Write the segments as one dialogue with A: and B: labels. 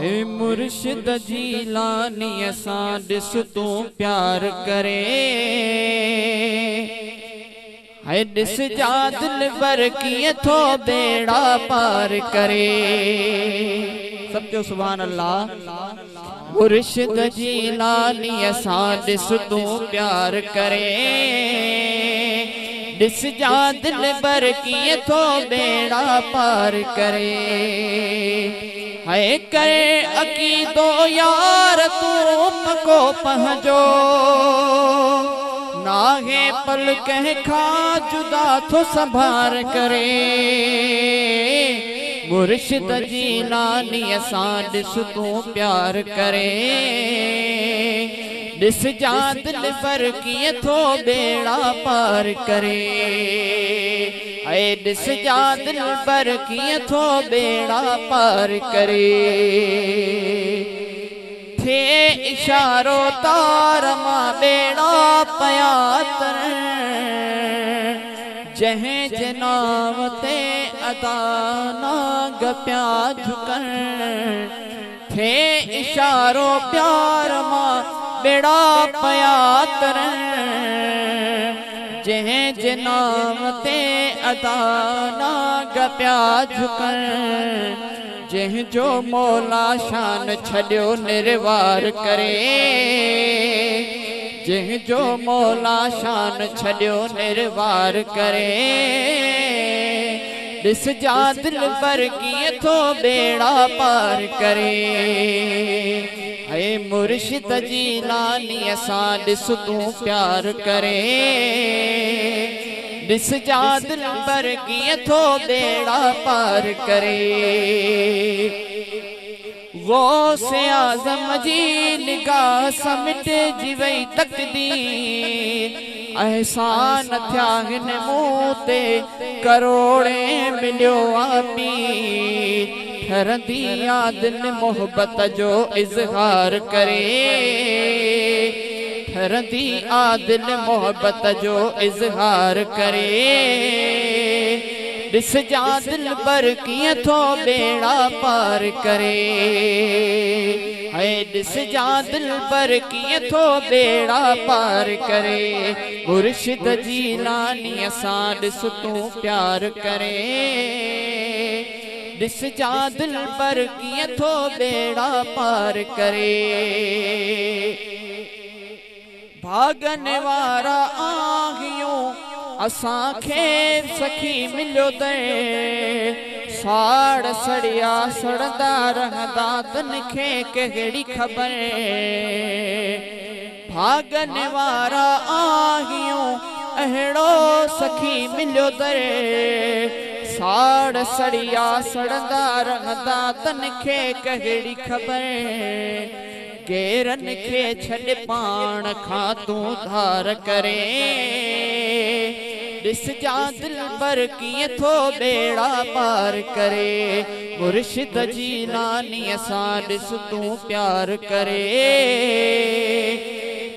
A: मुर्शिद जीलानी असां ॾिस तूं प्यार करे है ॾिस जा दिल बर कीअं थो बेड़ा पार करे सब जो सुभान अल्लाह। मुर्शिद जीलानी असां ॾिस तूं प्यार करे ॾिस जा दिल बर कीअं थो बेड़ा पार करे है करे अकीदो यार तूं पको पंहिंजो नाहे पल कंहिंखां जुदा थो संभार करे मुर्शिद जीलानी असां ॾिस तूं प्यार करे ॾिस जा दिल पर कीअं थो बेड़ा पार करे ऐ ॾिस जा दिल पर कीअं थो बेड़ा पार करे थे इशारो तार मां बेड़ा पया तरण जंहिं जे नाम ते अदा नाग पिया झुकण थे इशारो प्यार मां बेड़ा पया तरण जंहिं जे नाम ते अदा नाग पिया झुकण जंहिंजो मौला शान छॾियो निर्वार करे जंहिंजो मौला शान छॾियो निर्वार करे ॾिस जा दिल पर कीअं थो बेड़ा पार करे ऐ मुर्शिद जीलानी असां ॾिस तूं प्यार करे ॾिस जा दिल पर कीअं थो बेड़ा पार करे गौसे आज़म जी निगाह समिट जी वई तकदीर एहसान थिया हिन मूं ते करोड़े मिलियो आमीर ठरंदी आ दिल मोहब्बत जो इज़हार करे ठरंदी आ दिल मोहब्बत जो इज़हार करे ॾिस जा दिल पर कीअं थो बेड़ा पार करे है ॾिस जा दिल पर कीअं थो बेड़ा पार करे मुर्शिद जीलानी असां ॾिस तूं प्यार करे ॾिस जा दिल पर कीअं थो बेड़ा पार करे भागन वारा आहियूं असांखे सखी मिलियो ते साड़ सड़िया सड़दा रहंदा तन खे कहिड़ी ख़बर भागन वारा आहियूं अहिड़ो सखी मिलियो ते साड़ सड़िया सड़दा रहंदा तन खे कहिड़ी ख़बर केरन खे छॾ पाण खां तूं धार करे ॾिस जा दिल पर कीअं थो बेड़ा पार करे मुर्शिद जीलानी असां ॾिस तूं प्यार करे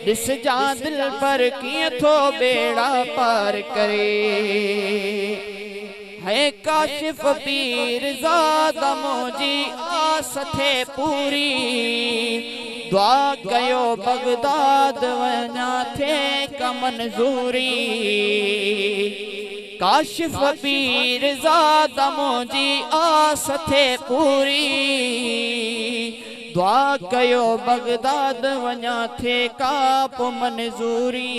A: ॾिस जा दिल पर कीअं थो बेड़ा पार करे है काशिफ पीर ज़ादा मुंहिंजी आस थे पूरी दुआ कयो बगदाद वञा थे कमनज़ूरी काशिफ पीर ज़ादा मुंहिंजी आस थे पूरी दुआ कयो बगदाद वञा थे काप मंज़ूरी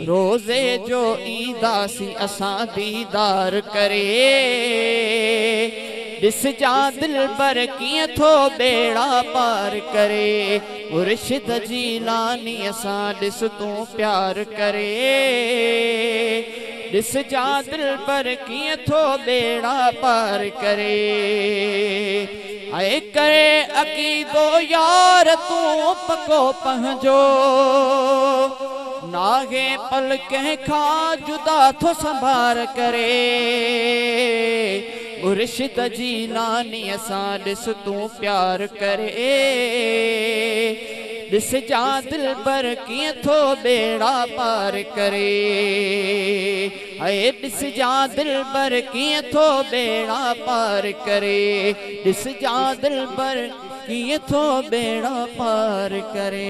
A: रोज़े जो ईंदासीं असां दीदार करे ॾिस जा दिल पर कीअं थो बेड़ा पार करे मुर्शिद जीलानी असां ॾिस तूं प्यार करे ॾिस जा दिल पर कीअं थो बेड़ा पार करे ऐं करे अकीदो यार तूं पको पंहिंजो नाहे पल कंहिंखां जुदा थो संभार करे मुर्शिद जीलानी असां ॾिस तूं प्यार करे ॾिस जा दिल पर कीअं थो बेड़ा पार करे हाय ॾिस जा दिलबर कीअं थो बेड़ा पार करे ॾिस जा दिलबर कीअं थो बेड़ा पार करे